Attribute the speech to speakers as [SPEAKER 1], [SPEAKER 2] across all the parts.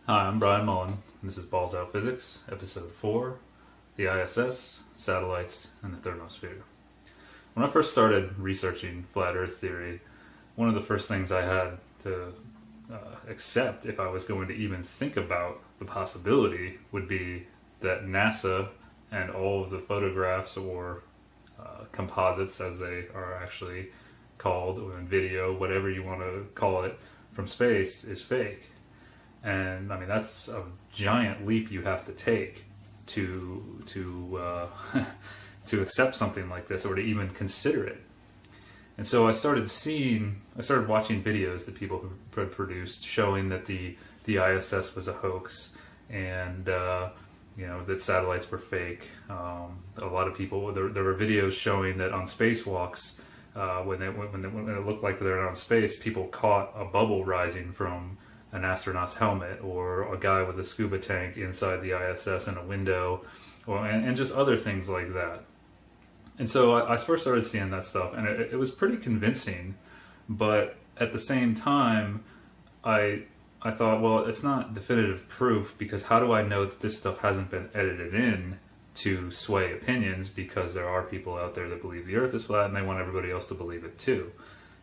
[SPEAKER 1] Hi, I'm Bryan Mullin, and this is Balls Out Physics, Episode 4, the ISS, Satellites, and the Thermosphere. When I first started researching flat Earth theory, one of the first things I had to accept if I was going to even think about the possibility would be that NASA and all of the photographs or composites, as they are actually called, or in video, whatever you want to call it, from space is fake. And I mean, that's a giant leap you have to take to to accept something like this, or to even consider it. And so I started watching videos that people had produced showing that the ISS was a hoax, and that satellites were fake. A lot of people, there were videos showing that on spacewalks, when it looked like they were on space, people caught a bubble rising from an astronaut's helmet, or a guy with a scuba tank inside the ISS in a window, and just other things like that. And so I first started seeing that stuff, and it was pretty convincing, but at the same time, I thought, well, it's not definitive proof, because how do I know that this stuff hasn't been edited in to sway opinions, because there are people out there that believe the Earth is flat, and they want everybody else to believe it too.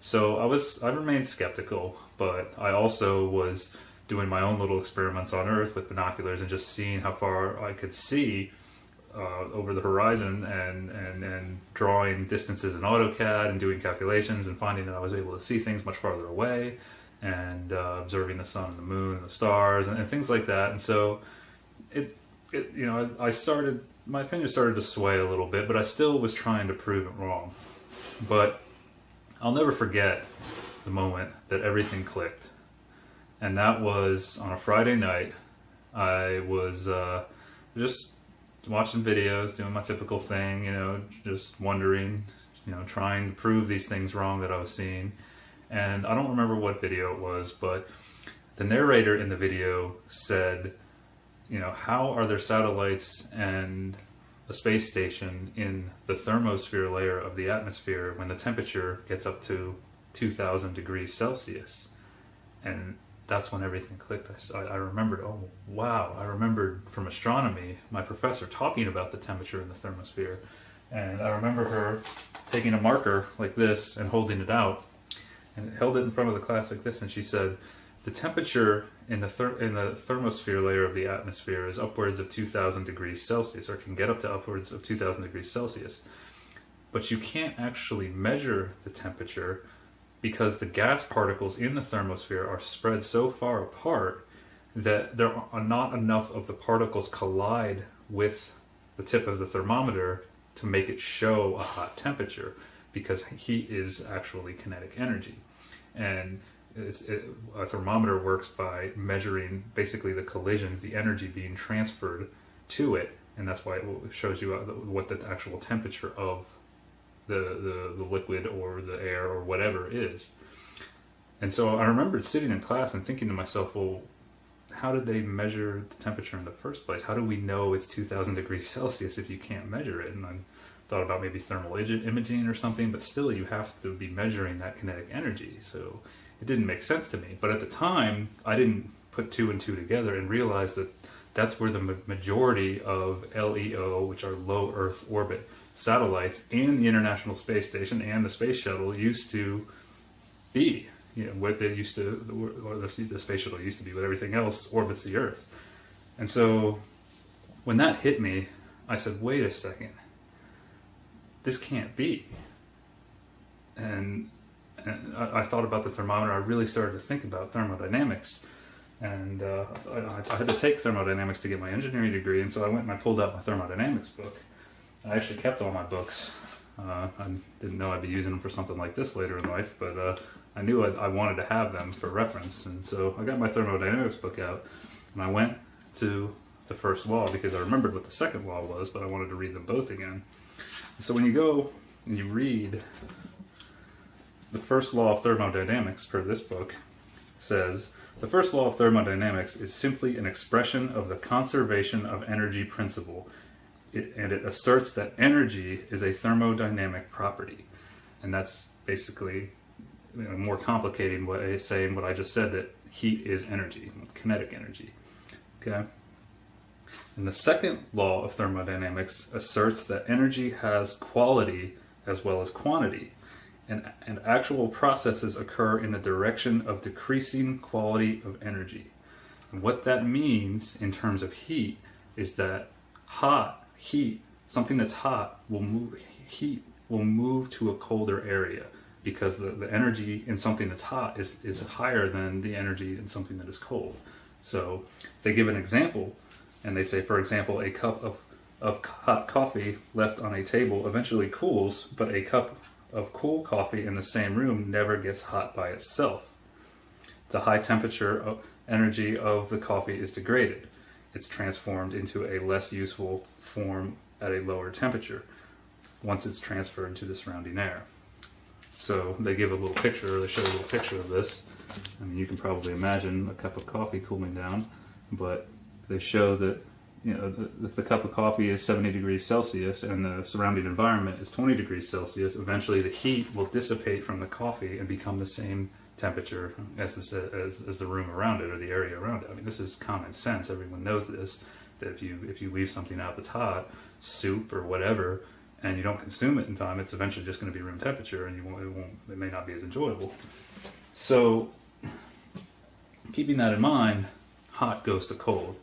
[SPEAKER 1] So I remained skeptical, but I also was doing my own little experiments on Earth with binoculars and just seeing how far I could see over the horizon, and drawing distances in AutoCAD and doing calculations and finding that I was able to see things much farther away, and observing the sun and the moon and the stars and things like that. And so my opinion started to sway a little bit, but I still was trying to prove it wrong. But I'll never forget the moment that everything clicked. And that was on a Friday night. I was just watching videos, doing my typical thing, just wondering, trying to prove these things wrong that I was seeing. And I don't remember what video it was, but the narrator in the video said, how are there satellites and a space station in the thermosphere layer of the atmosphere when the temperature gets up to 2,000 degrees Celsius? And that's when everything clicked. I remembered, oh wow, I remembered from astronomy, my professor talking about the temperature in the thermosphere. And I remember her taking a marker like this and holding it out, and held it in front of the class like this, and she said, the temperature in the thermosphere layer of the atmosphere is upwards of 2,000 degrees Celsius, or can get up to upwards of 2,000 degrees Celsius. But you can't actually measure the temperature, because the gas particles in the thermosphere are spread so far apart that there are not enough of the particles collide with the tip of the thermometer to make it show a hot temperature, because heat is actually kinetic energy. And a thermometer works by measuring basically the collisions, the energy being transferred to it, and that's why it shows you what the actual temperature of the liquid or the air or whatever is. And so I remember sitting in class and thinking to myself, well, how did they measure the temperature in the first place? How do we know it's 2,000 degrees Celsius if you can't measure it? And I thought about maybe thermal imaging or something, but still you have to be measuring that kinetic energy. So it didn't make sense to me. But at the time, I didn't put two and two together and realize that that's where the majority of LEO, which are low Earth orbit satellites, and the International Space Station and the Space Shuttle used to be. What they used to, or the Space Shuttle used to be, but everything else orbits the Earth. And so when that hit me, I said, wait a second, this can't be. And I thought about the thermometer. I really started to think about thermodynamics, and I had to take thermodynamics to get my engineering degree, and so I went and I pulled out my thermodynamics book. I actually kept all my books. I didn't know I'd be using them for something like this later in life, but I knew I wanted to have them for reference, and so I got my thermodynamics book out, and I went to the first law, because I remembered what the second law was, but I wanted to read them both again. So when you go and you read the first law of thermodynamics, per this book, says, the first law of thermodynamics is simply an expression of the conservation of energy principle, and it asserts that energy is a thermodynamic property. And that's basically a more complicated way of saying what I just said, that heat is energy, kinetic energy. Okay? And the second law of thermodynamics asserts that energy has quality as well as quantity, and actual processes occur in the direction of decreasing quality of energy. And what that means in terms of heat is that heat, something that's hot heat will move to a colder area, because the energy in something that's hot is higher than the energy in something that is cold. So they give an example, and they say, for example, a cup of hot coffee left on a table eventually cools, but a cup of cool coffee in the same room never gets hot by itself. The high temperature of energy of the coffee is degraded. It's transformed into a less useful form at a lower temperature once it's transferred to the surrounding air. So they give a little picture, or they show a little picture of this. I mean, you can probably imagine a cup of coffee cooling down, but they show that, you know, if the cup of coffee is 70 degrees Celsius and the surrounding environment is 20 degrees Celsius, eventually the heat will dissipate from the coffee and become the same temperature as the room around it, or the area around it. I mean, this is common sense. Everyone knows this, that if you leave something out that's hot, soup or whatever, and you don't consume it in time, it's eventually just going to be room temperature, and it may not be as enjoyable. So, keeping that in mind, hot goes to cold.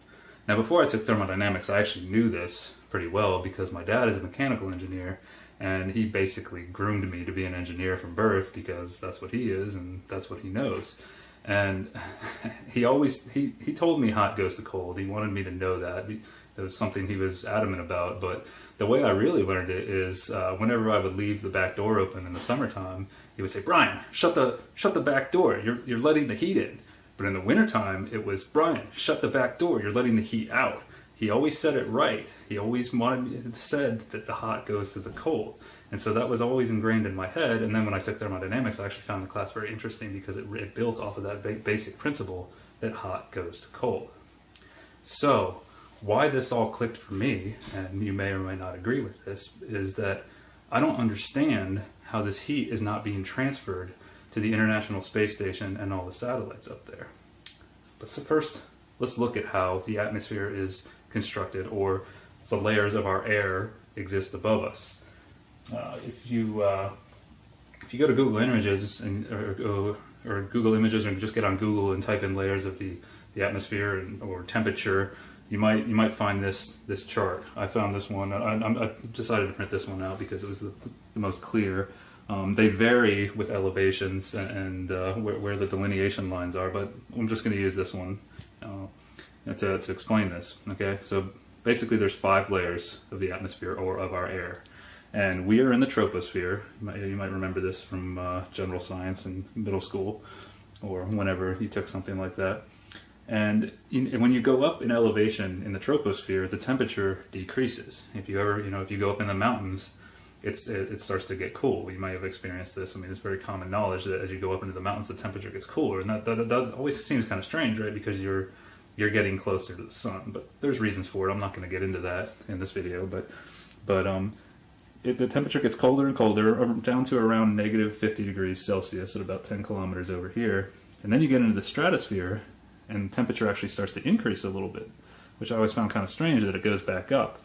[SPEAKER 1] Now, before I took thermodynamics, I actually knew this pretty well, because my dad is a mechanical engineer, and he basically groomed me to be an engineer from birth, because that's what he is and that's what he knows. And he told me hot goes to cold. He wanted me to know that. It was something he was adamant about. But the way I really learned it is whenever I would leave the back door open in the summertime, he would say, "Bryan, shut the back door. You're letting the heat in." But in the wintertime, it was, "Bryan, shut the back door. You're letting the heat out." He always said it right. He always said that the hot goes to the cold. And so that was always ingrained in my head. And then when I took thermodynamics, I actually found the class very interesting, because it built off of that basic principle that hot goes to cold. So why this all clicked for me, and you may or may not agree with this, is that I don't understand how this heat is not being transferred to the International Space Station and all the satellites up there. But so first, let's look at how the atmosphere is constructed, or the layers of our air exist above us. If you go to Google Images or Google Images, or just get on Google and type in layers of the atmosphere or temperature, you might find this chart. I found this one. I decided to print this one out because it was the most clear. They vary with elevations and where the delineation lines are, but I'm just going to use this one to explain this. Okay, so basically there's 5 layers of the atmosphere, or of our air, and we are in the troposphere. You might remember this from general science in middle school, or whenever you took something like that. And when you go up in elevation in the troposphere, the temperature decreases. If you go up in the mountains, it starts to get cool. You might have experienced this. I mean, it's very common knowledge that as you go up into the mountains, the temperature gets cooler, and that always seems kind of strange, right? Because you're getting closer to the sun. But there's reasons for it. I'm not going to get into that in this video, but the temperature gets colder and colder, down to around negative 50 degrees Celsius at about 10 kilometers over here, and then you get into the stratosphere, and temperature actually starts to increase a little bit, which I always found kind of strange that it goes back up,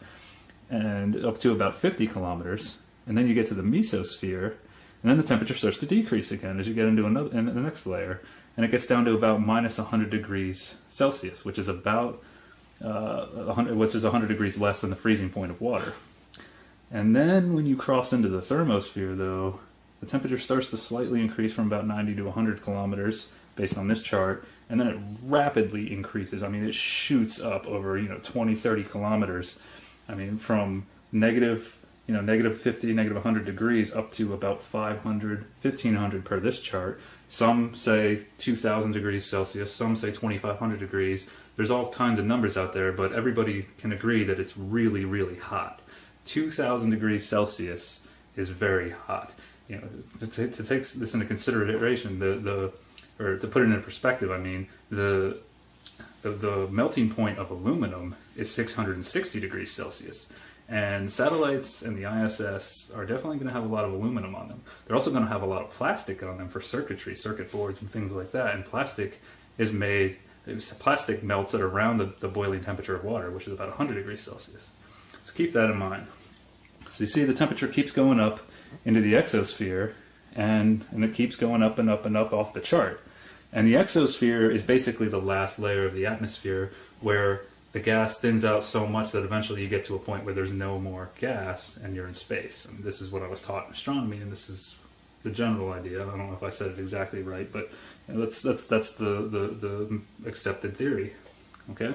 [SPEAKER 1] and up to about 50 kilometers, and then you get to the mesosphere, and then the temperature starts to decrease again as you get into the next layer, and it gets down to about minus 100 degrees Celsius, which is about 100 degrees less than the freezing point of water. And then when you cross into the thermosphere, though, the temperature starts to slightly increase from about 90 to 100 kilometers, based on this chart, and then it rapidly increases. I mean, it shoots up over 20, 30 kilometers. I mean, from negative 50, negative 100 degrees up to about 500, 1500 per this chart. Some say 2000 degrees Celsius, some say 2500 degrees. There's all kinds of numbers out there, but everybody can agree that it's really, really hot. 2000 degrees Celsius is very hot. To take this into consideration, or to put it in perspective, I mean, the melting point of aluminum is 660 degrees Celsius. And satellites and the ISS are definitely going to have a lot of aluminum on them. They're also going to have a lot of plastic on them for circuitry, circuit boards, and things like that. And plastic is made plastic melts at around the boiling temperature of water, which is about 100 degrees Celsius. So keep that in mind. So you see the temperature keeps going up into the exosphere, and it keeps going up and up and up off the chart. And the exosphere is basically the last layer of the atmosphere, where the gas thins out so much that eventually you get to a point where there's no more gas and you're in space. And this is what I was taught in astronomy, and this is the general idea. I don't know if I said it exactly right, but that's the accepted theory. Okay?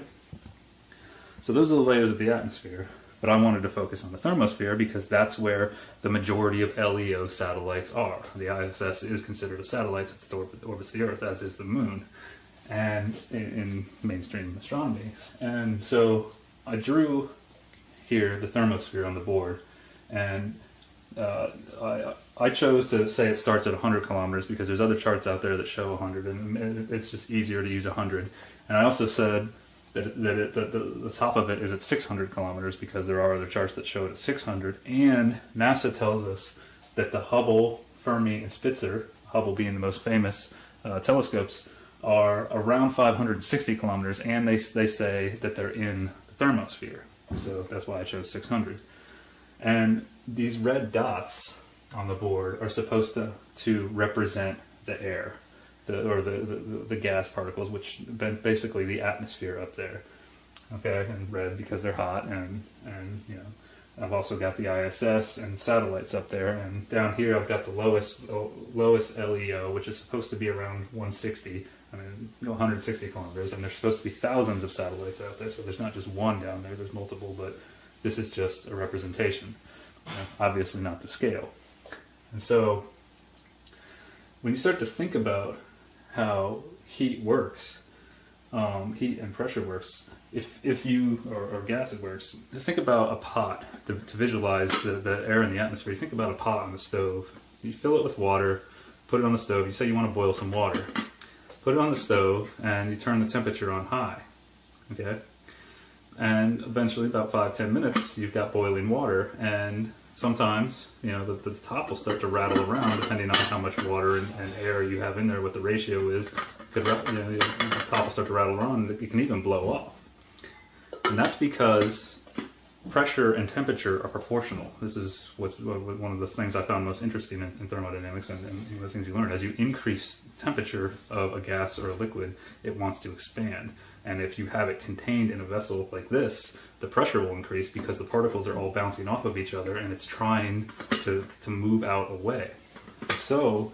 [SPEAKER 1] So those are the layers of the atmosphere. But I wanted to focus on the thermosphere because that's where the majority of LEO satellites are. The ISS is considered a satellite since it orbits the Earth, as is the Moon, and in mainstream astronomy. And so I drew here the thermosphere on the board, and I chose to say it starts at 100 kilometers because there's other charts out there that show 100, and it's just easier to use 100. And I also said that the top of it is at 600 kilometers because there are other charts that show it at 600. And NASA tells us that the Hubble, Fermi, and Spitzer, Hubble being the most famous telescopes, are around 560 kilometers, and they say that they're in the thermosphere. So that's why I chose 600. And these red dots on the board are supposed to represent the air. The gas particles, which basically the atmosphere up there, okay, and red because they're hot, and you know, I've also got the ISS and satellites up there, and down here I've got the lowest LEO, which is supposed to be around 160, 160 kilometers, and there's supposed to be thousands of satellites out there, so there's not just one down there, there's multiple, but this is just a representation, obviously not the scale. And so when you start to think about how heat works, heat and pressure works, if you, or gas works, to think about a pot, to visualize the air in the atmosphere, you think about a pot on the stove. You fill it with water, put it on the stove, you say you want to boil some water. Put it on the stove, and you turn the temperature on high, okay? And eventually, about 5-10 minutes, you've got boiling water, and sometimes, you know, the top will start to rattle around depending on how much water and air you have in there, what the ratio is. Because, you know, the top will start to rattle around, and it can even blow off. And that's because pressure and temperature are proportional. This is one of the things I found most interesting in thermodynamics, and one of the things you learn. As you increase temperature of a gas or a liquid, it wants to expand. And if you have it contained in a vessel like this, the pressure will increase because the particles are all bouncing off of each other, and it's trying to move out away. So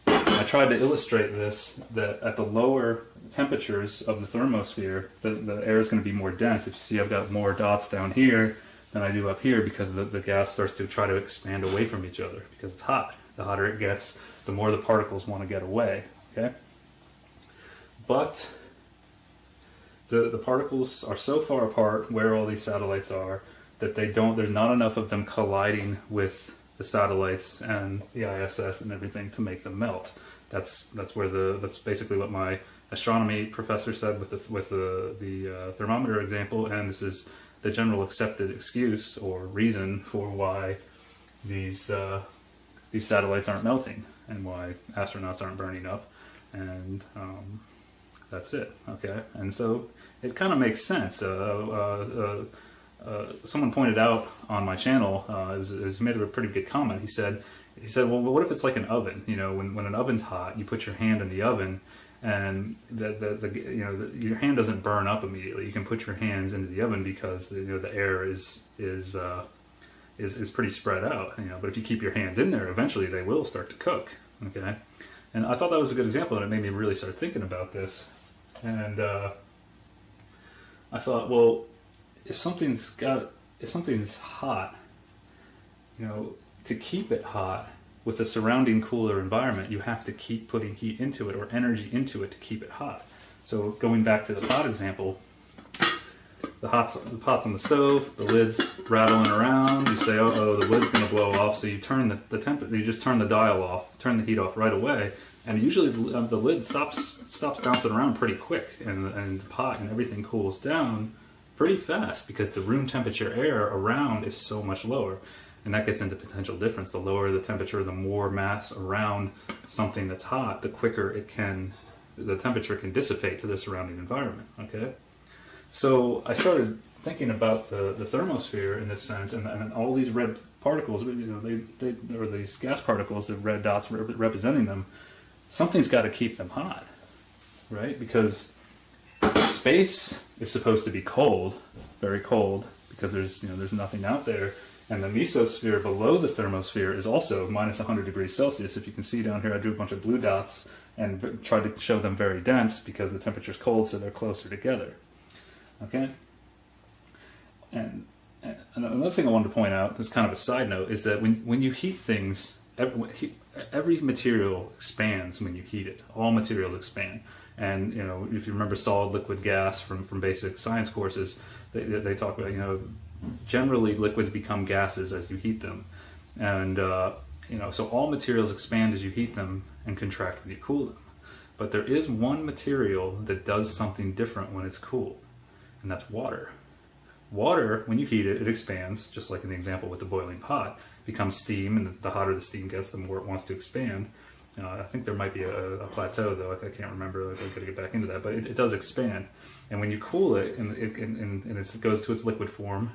[SPEAKER 1] I tried to illustrate this, that at the lower temperatures of the thermosphere, the air is going to be more dense. If you see, I've got more dots down here than I do up here because the gas starts to try to expand away from each other because it's hot. The hotter it gets, the more the particles want to get away. Okay, but the particles are so far apart where all these satellites are that there's not enough of them colliding with the satellites and the ISS and everything to make them melt. That's basically what my astronomy professor said with the thermometer example, and this is the general accepted excuse or reason for why these satellites aren't melting and why astronauts aren't burning up, and that's it. Okay, and so it kind of makes sense. Someone pointed out on my channel, he made a pretty good comment. He said, well, what if it's like an oven? You know, when an oven's hot, you put your hand in the oven, and your hand doesn't burn up immediately. You can put your hands into the oven because the air is pretty spread out. You know, but if you keep your hands in there, eventually they will start to cook. Okay, and I thought that was a good example, and it made me really start thinking about this. And I thought, well, if something's hot, you know, to keep it hot with a surrounding cooler environment, you have to keep putting heat into it or energy into it to keep it hot. So going back to the pot example, the pot's on the stove, the lid's rattling around. You say, oh, the lid's going to blow off, so you turn the temperature. You just turn the dial off, turn the heat off right away, and usually the lid stops bouncing around pretty quick, and the pot and everything cools down pretty fast because the room temperature air around is so much lower. And that gets into potential difference. The lower the temperature, the more mass around something that's hot, the quicker it can the temperature can dissipate to the surrounding environment. Okay, so I started thinking about the thermosphere in this sense, and all these red particles, or these gas particles, the red dots representing them. Something's got to keep them hot, right? Because space is supposed to be cold, very cold, because there's nothing out there. And the mesosphere below the thermosphere is also minus 100 degrees Celsius. If you can see down here, I drew a bunch of blue dots and tried to show them very dense because the temperature's cold, so they're closer together. Okay? And another thing I wanted to point out, as kind of a side note, is that when you heat things, every material expands when you heat it. All materials expand. And if you remember solid, liquid, gas from basic science courses, they talk about, generally liquids become gases as you heat them. And so all materials expand as you heat them and contract when you cool them. But there is one material that does something different when it's cooled, and that's water. Water, when you heat it, it expands, just like in the example with the boiling pot, becomes steam, and the hotter the steam gets, the more it wants to expand. I think there might be a plateau, though. I can't remember. I've got to get back into that. But it does expand. And when you cool it, and it goes to its liquid form,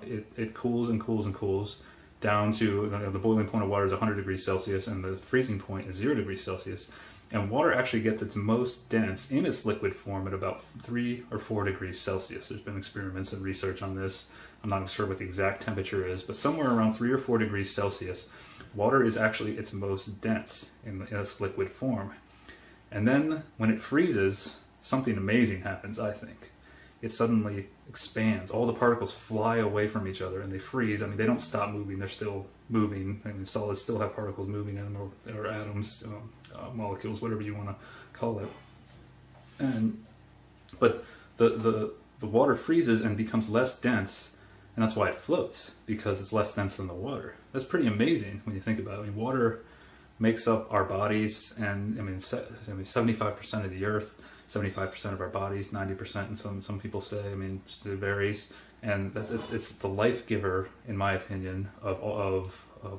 [SPEAKER 1] it cools and cools and cools down to, the boiling point of water is 100 degrees Celsius, and the freezing point is 0 degrees Celsius. And water actually gets its most dense in its liquid form at about 3 or 4 degrees Celsius. There's been experiments and research on this. I'm not sure what the exact temperature is, but somewhere around 3 or 4 degrees Celsius, water is actually its most dense in its liquid form. And then when it freezes, something amazing happens, I think. It suddenly expands. All the particles fly away from each other and they freeze. I mean, they don't stop moving. They're still moving. I mean, solids still have particles moving in them, or atoms, molecules, whatever you want to call it. But the water freezes and becomes less dense, and that's why it floats, because it's less dense than the water. That's pretty amazing when you think about it. I mean, water makes up our bodies, and 75% of the Earth, 75% of our bodies, 90%, and some people say. I mean, it varies, and it's the life giver, in my opinion, of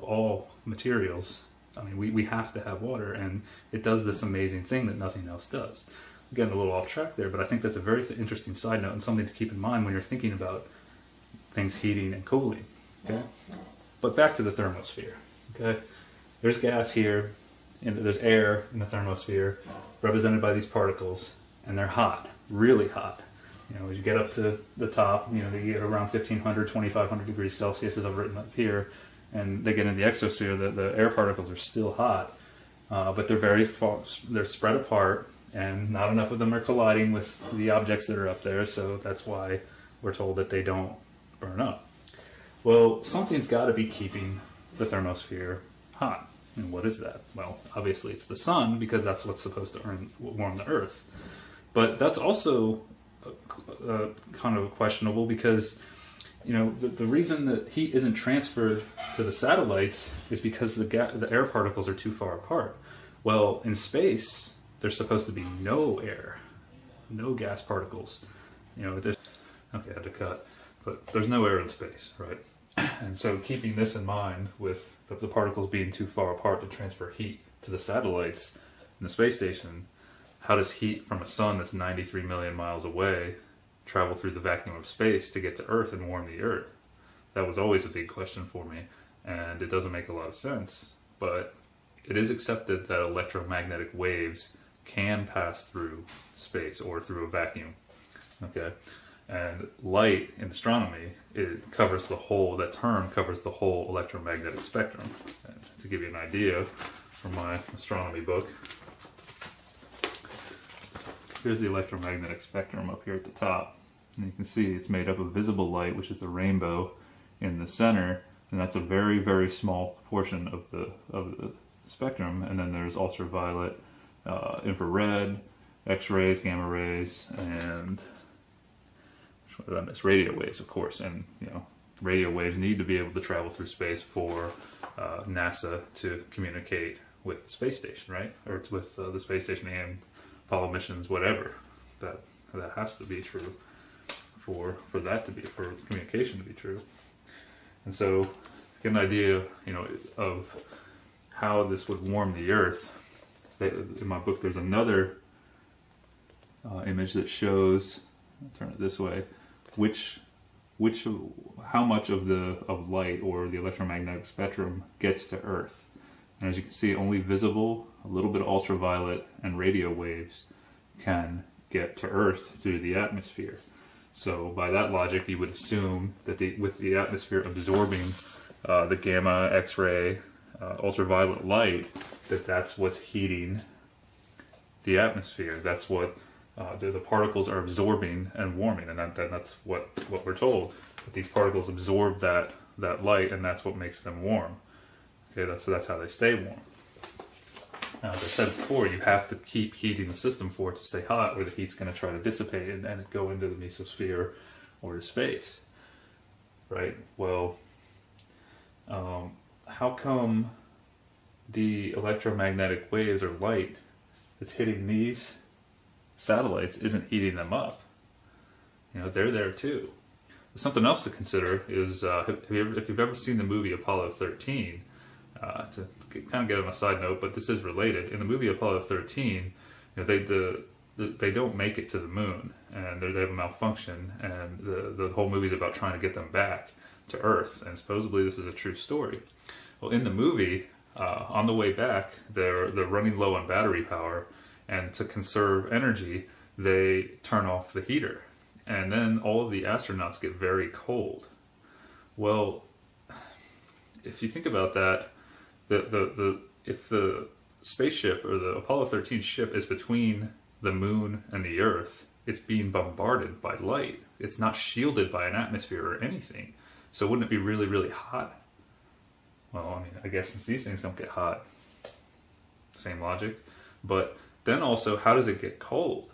[SPEAKER 1] all materials. I mean, we have to have water, and it does this amazing thing that nothing else does. I'm getting a little off track there, but I think that's a very interesting side note and something to keep in mind when you're thinking about things heating and cooling. Okay, but back to the thermosphere. Okay, there's gas here, and there's air in the thermosphere, represented by these particles, and they're hot, really hot. As you get up to the top, they get around 1,500, 2,500 degrees Celsius, as I've written up here, and they get in the exosphere. The air particles are still hot, but they're very far, they're spread apart, and not enough of them are colliding with the objects that are up there, so that's why we're told that they don't burn up. Well, something's got to be keeping the thermosphere hot. And what is that? Well, obviously it's the sun, because that's what's supposed to warm the Earth. But that's also kind of questionable, because the reason that heat isn't transferred to the satellites is because the air particles are too far apart. Well, in space, there's supposed to be no air, no gas particles. Okay, I had to cut. But there's no air in space, right? And so keeping this in mind, with the particles being too far apart to transfer heat to the satellites in the space station, how does heat from a sun that's 93 million miles away travel through the vacuum of space to get to Earth and warm the Earth? That was always a big question for me, and it doesn't make a lot of sense. But it is accepted that electromagnetic waves can pass through space or through a vacuum. Okay? And light in astronomy, it covers the whole, that term covers the whole electromagnetic spectrum. And to give you an idea from my astronomy book, here's the electromagnetic spectrum up here at the top. And you can see it's made up of visible light, which is the rainbow in the center, and that's a very, very small portion of the spectrum. And then there's ultraviolet, infrared, X-rays, gamma rays, and radio waves, of course. And radio waves need to be able to travel through space for NASA to communicate with the space station, right? Or with the space station and Apollo missions, whatever. That has to be true for communication to be true. And so, to get an idea, of how this would warm the Earth, in my book there's another image that shows, I'll turn it this way, which which how much of light or the electromagnetic spectrum gets to Earth. And as you can see, only visible, a little bit of ultraviolet and radio waves can get to Earth through the atmosphere. So by that logic, you would assume that with the atmosphere absorbing the gamma, X-ray, ultraviolet light, that's what's heating the atmosphere. That's what the particles are absorbing and warming, and that's what we're told. That these particles absorb that light, and that's what makes them warm. Okay, so that's how they stay warm. Now, as I said before, you have to keep heating the system for it to stay hot, or the heat's going to try to dissipate and go into the mesosphere or to space. Right? Well, how come the electromagnetic waves or light that's hitting these satellites isn't heating them up? You know, they're there too. Something else to consider is if you've ever seen the movie Apollo 13, to kind of get on a side note, but this is related. In the movie Apollo 13, you know, they don't make it to the moon, and they have a malfunction, and the whole movie is about trying to get them back to Earth, and supposedly this is a true story. Well, in the movie, on the way back, they're running low on battery power, and to conserve energy, they turn off the heater, and then all of the astronauts get very cold. Well, if you think about that, if the spaceship or the Apollo 13 ship is between the moon and the Earth, it's being bombarded by light. It's not shielded by an atmosphere or anything. So wouldn't it be really, really hot? Well, I mean, I guess since these things don't get hot, same logic. But then also, how does it get cold?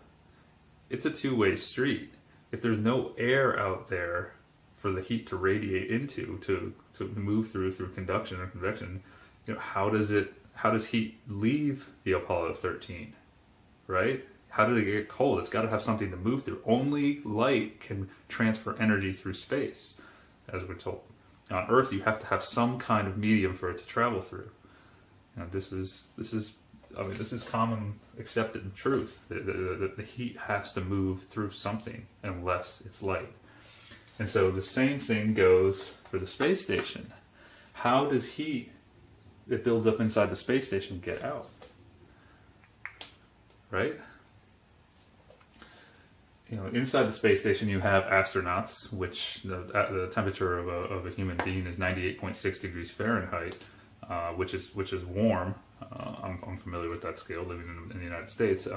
[SPEAKER 1] It's a two-way street. If there's no air out there for the heat to radiate into, to move through conduction or convection, you know, how does heat leave the Apollo 13, right? How did it get cold? It's got to have something to move through. Only light can transfer energy through space, as we're told. On Earth, you have to have some kind of medium for it to travel through. Now, this is common accepted truth. The heat has to move through something unless it's light. And so the same thing goes for the space station. How does heat that builds up inside the space station get out? Right? You know, inside the space station you have astronauts, which the temperature of a human being is 98.6 degrees Fahrenheit, which is warm. I'm familiar with that scale, living in the United States,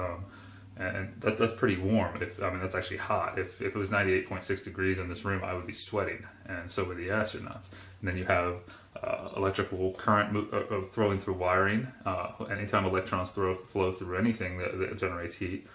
[SPEAKER 1] and that's pretty warm. That's actually hot. If it was 98.6 degrees in this room, I would be sweating, and so would the astronauts. And then you have electrical current flowing through wiring. Anytime electrons flow through anything that generates heat.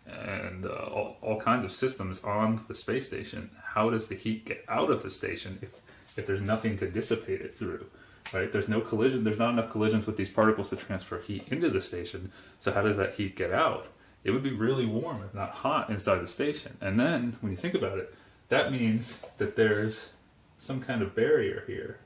[SPEAKER 1] And all kinds of systems on the space station. How does the heat get out of the station if there's nothing to dissipate it through? Right? There's no collision. There's not enough collisions with these particles to transfer heat into the station. So how does that heat get out? It would be really warm, if not hot, inside the station. And then when you think about it, that means that there's some kind of barrier here.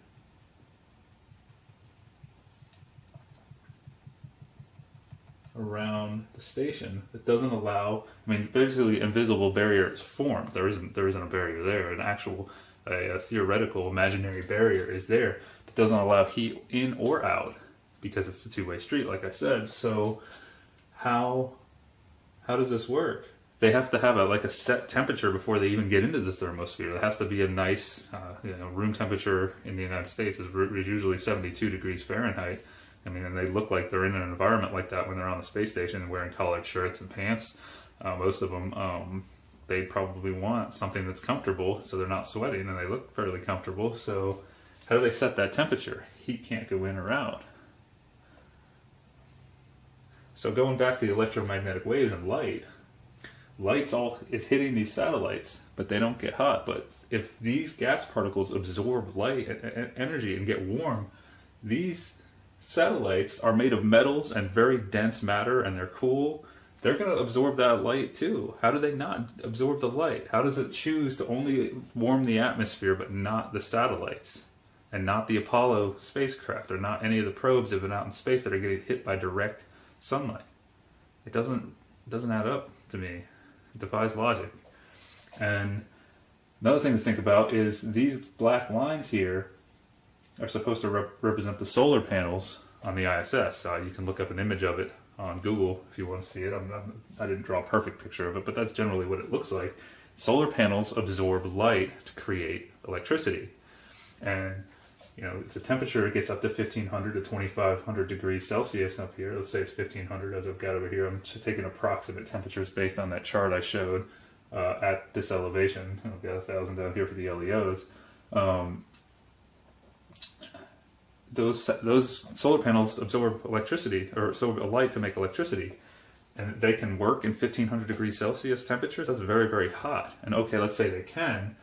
[SPEAKER 1] Around the station that doesn't allow, basically invisible barrier is formed. There isn't a barrier there. An actual, a theoretical imaginary barrier is there that doesn't allow heat in or out because it's a two-way street, like I said. So how does this work? They have to have a set temperature before they even get into the thermosphere. There has to be a nice, room temperature in the United States is usually 72 degrees Fahrenheit. And they look like they're in an environment like that when they're on the space station and wearing collared shirts and pants. Most of them, they probably want something that's comfortable so they're not sweating, and they look fairly comfortable. So how do they set that temperature? Heat can't go in or out. So going back to the electromagnetic waves and it's hitting these satellites, but they don't get hot. But if these gas particles absorb light and energy and get warm, these satellites are made of metals and very dense matter, and they're cool. They're going to absorb that light too. How do they not absorb the light? How does it choose to only warm the atmosphere but not the satellites and not the Apollo spacecraft or not any of the probes that have been out in space that are getting hit by direct sunlight? It doesn't It doesn't add up to me. It defies logic. And another thing to think about is these black lines here are supposed to represent the solar panels on the ISS. You can look up an image of it on Google if you want to see it. I didn't draw a perfect picture of it, but that's generally what it looks like. Solar panels absorb light to create electricity. And if the temperature gets up to 1500 to 2500 degrees Celsius up here, let's say it's 1500 as I've got over here, I'm just taking approximate temperatures based on that chart I showed at this elevation. I've got 1000 down here for the LEOs. Those solar panels absorb electricity, or absorb light to make electricity. And they can work in 1500 degrees Celsius temperatures. That's very, very hot. And okay, let's say they can.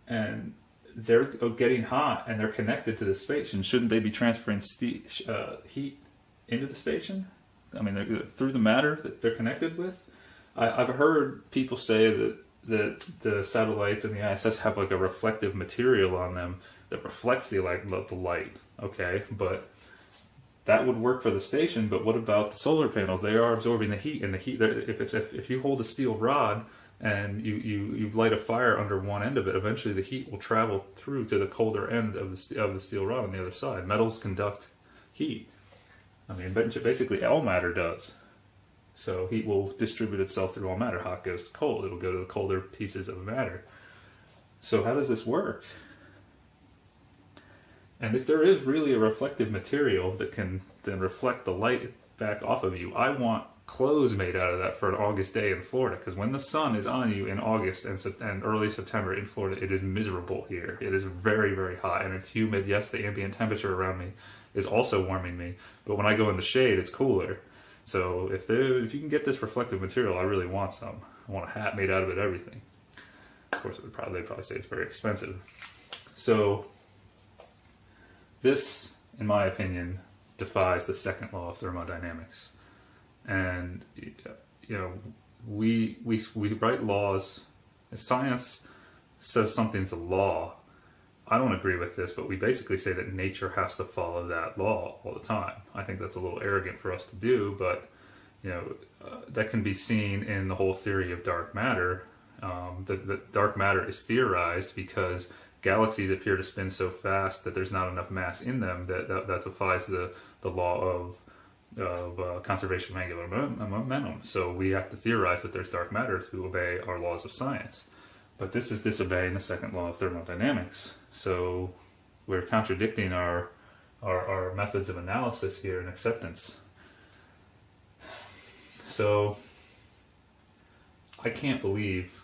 [SPEAKER 1] And they're getting hot and they're connected to the station. Shouldn't they be transferring heat into the station? I mean, through the matter that they're connected with? I've heard people say that the satellites and the ISS have like a reflective material on them that reflects the light. Okay, but that would work for the station. But what about the solar panels? They are absorbing the heat, and the heat. If you hold a steel rod and you light a fire under one end of it, eventually the heat will travel through to the colder end of the steel rod on the other side. Metals conduct heat. I mean, basically all matter does. So heat will distribute itself through all matter. Hot goes to cold. It'll go to the colder pieces of matter. So how does this work? And if there is really a reflective material that can then reflect the light back off of you, I want clothes made out of that for an August day in Florida, because when the sun is on you in August and early September in Florida, it is miserable here. It is very, very hot and it's humid. Yes, the ambient temperature around me is also warming me, but when I go in the shade, it's cooler. So if you can get this reflective material, I really want some. I want a hat made out of it, everything. Of course, they'd probably say it's very expensive. So this, in my opinion, defies the second law of thermodynamics. And we write laws. Science says something's a law. I don't agree with this, but we basically say that nature has to follow that law all the time. I think that's a little arrogant for us to do, but that can be seen in the whole theory of dark matter. That dark matter is theorized because galaxies appear to spin so fast that there's not enough mass in them that defies the law of conservation of angular momentum. So we have to theorize that there's dark matter to obey our laws of science. But this is disobeying the second law of thermodynamics. So we're contradicting our methods of analysis here and acceptance. So I can't believe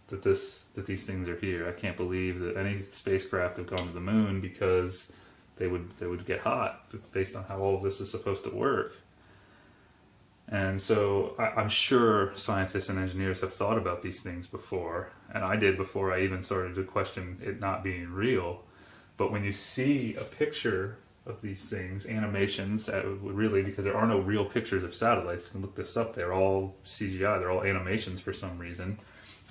[SPEAKER 1] that these things are here. I can't believe that any spacecraft have gone to the moon because they would get hot based on how all of this is supposed to work. And so I'm sure scientists and engineers have thought about these things before, and I did before I even started to question it not being real. But when you see a picture of these things, animations, really, because there are no real pictures of satellites, you can look this up, they're all CGI, they're all animations for some reason.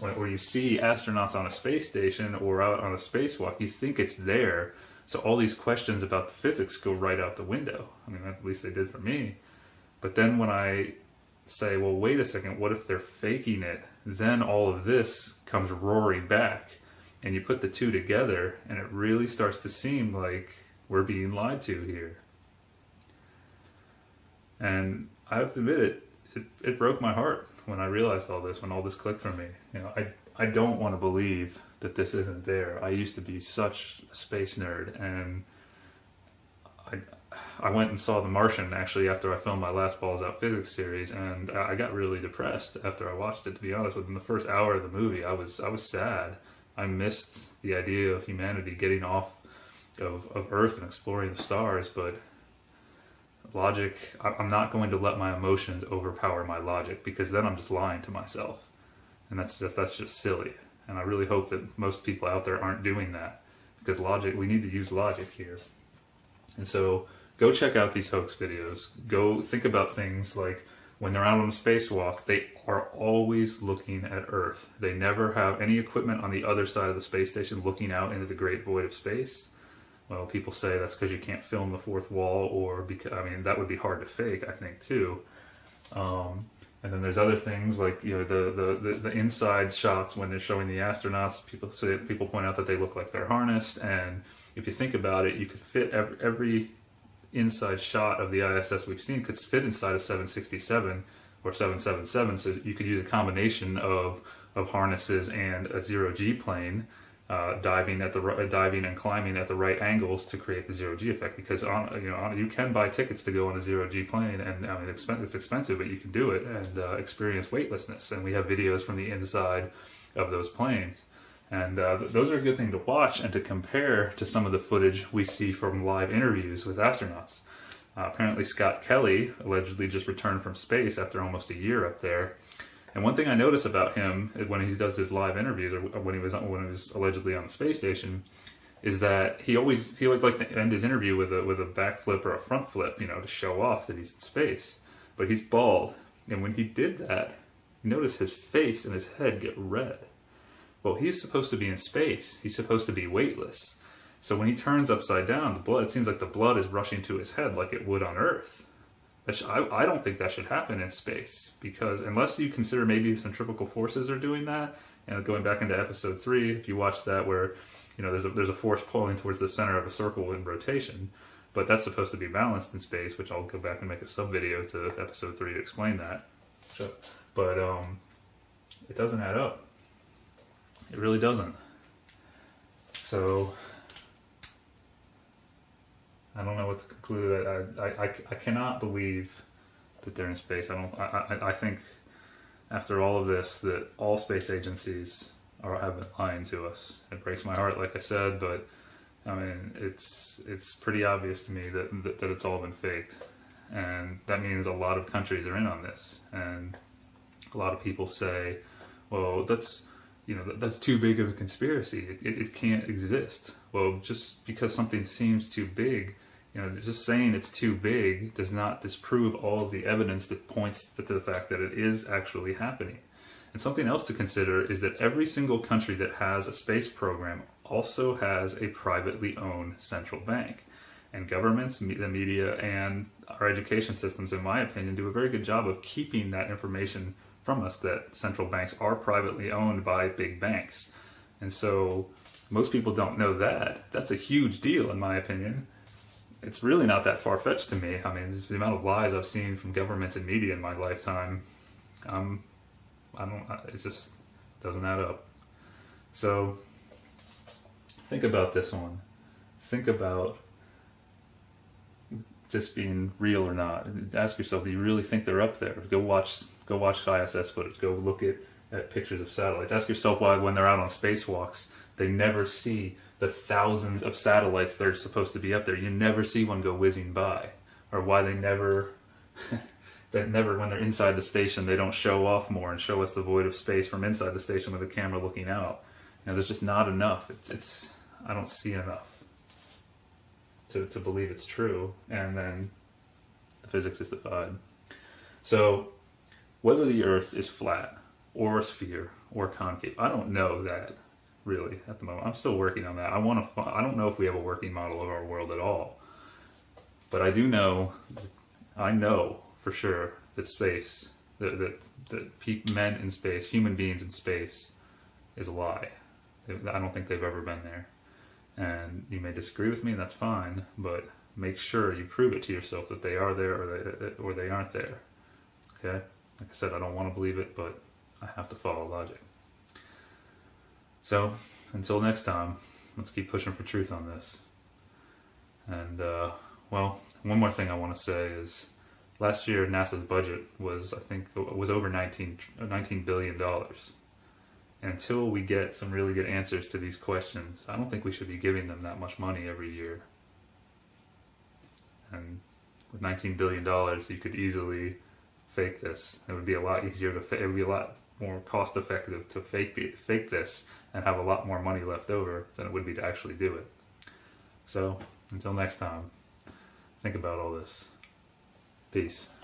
[SPEAKER 1] Where you see astronauts on a space station or out on a spacewalk, you think it's there. So all these questions about the physics go right out the window. I mean, at least they did for me. But then when I say, well, wait a second, what if they're faking it? Then all of this comes roaring back. And you put the two together, and it really starts to seem like we're being lied to here. And I have to admit, it broke my heart when I realized all this, when all this clicked for me. I don't want to believe that this isn't there. I used to be such a space nerd, and I went and saw The Martian actually after I filmed my last Balls Out Physics series, and I got really depressed after I watched it, to be honest. Within the first hour of the movie, I was sad. I missed the idea of humanity getting off of Earth and exploring the stars, but logic, I'm not going to let my emotions overpower my logic, because then I'm just lying to myself. And that's just silly. And I really hope that most people out there aren't doing that, because logic, we need to use logic here. And so go check out these hoax videos. Go think about things like when they're out on a spacewalk, they are always looking at Earth. They never have any equipment on the other side of the space station looking out into the great void of space. Well, people say that's because you can't film the fourth wall, or because, I mean, that would be hard to fake, I think, too. And then there's other things like, you know, the inside shots when they're showing the astronauts. People point out that they look like they're harnessed, and if you think about it, you could fit every inside shot of the ISS we've seen could fit inside a 767 or 777. So you could use a combination of harnesses and a zero-G plane, diving and climbing at the right angles to create the zero-G effect. Because you can buy tickets to go on a zero-G plane, and I mean it's expensive, but you can do it and experience weightlessness. And we have videos from the inside of those planes. And those are a good thing to watch and to compare to some of the footage we see from live interviews with astronauts. Apparently Scott Kelly allegedly just returned from space after almost a year up there. And one thing I notice about him when he does his live interviews, or when he was allegedly on the space station, is that he always liked to end his interview with a backflip or a front flip, you know, to show off that he's in space. But he's bald, and when he did that, you notice his face and his head get red. Well, he's supposed to be in space. He's supposed to be weightless. So when he turns upside down, it seems like the blood is rushing to his head like it would on Earth. I don't think that should happen in space, because unless you consider maybe centrifugal forces are doing that, and going back into episode 3, if you watch that, where you know there's a force pulling towards the center of a circle in rotation, but that's supposed to be balanced in space, which I'll go back and make a sub video to episode 3 to explain that. But it doesn't add up. It really doesn't. So I don't know what to conclude. I cannot believe that they're in space. I think after all of this that all space agencies have been lying to us. It breaks my heart, like I said, but I mean it's pretty obvious to me that it's all been faked, and that means a lot of countries are in on this. And a lot of people say, well, that's too big of a conspiracy. It can't exist. Well, just because something seems too big, just saying it's too big does not disprove all of the evidence that points to the fact that it is actually happening. And something else to consider is that every single country that has a space program also has a privately owned central bank. And governments, the media, and our education systems, in my opinion, do a very good job of keeping that information from us, that central banks are privately owned by big banks. And so most people don't know that. That's a huge deal, in my opinion. It's really not that far-fetched to me. I mean, the amount of lies I've seen from governments and media in my lifetime, it just doesn't add up. So think about this one. Think about this being real or not. Ask yourself, do you really think they're up there? Go watch ISS footage. Go look at pictures of satellites. Ask yourself why when they're out on spacewalks, they never see the thousands of satellites that are supposed to be up there. You never see one go whizzing by. Or why they never, when they're inside the station, they don't show off more and show us the void of space from inside the station with a camera looking out. There's just not enough. I don't see enough to believe it's true, and then the physics is defied. So whether the Earth is flat or a sphere or concave, I don't know that really at the moment. I'm still working on that. I don't know if we have a working model of our world at all, but I know for sure that space, that men in space, human beings in space, is a lie. I don't think they've ever been there. And you may disagree with me, and that's fine, but make sure you prove it to yourself that they are there or they aren't there. Okay? Like I said, I don't want to believe it, but I have to follow logic. So, until next time, let's keep pushing for truth on this. And, one more thing I want to say is, last year NASA's budget was over $19 billion. Until we get some really good answers to these questions, I don't think we should be giving them that much money every year. And with $19 billion, you could easily fake this. It would be a lot easier it would be a lot more cost effective to fake this and have a lot more money left over than it would be to actually do it. So, until next time, think about all this. Peace.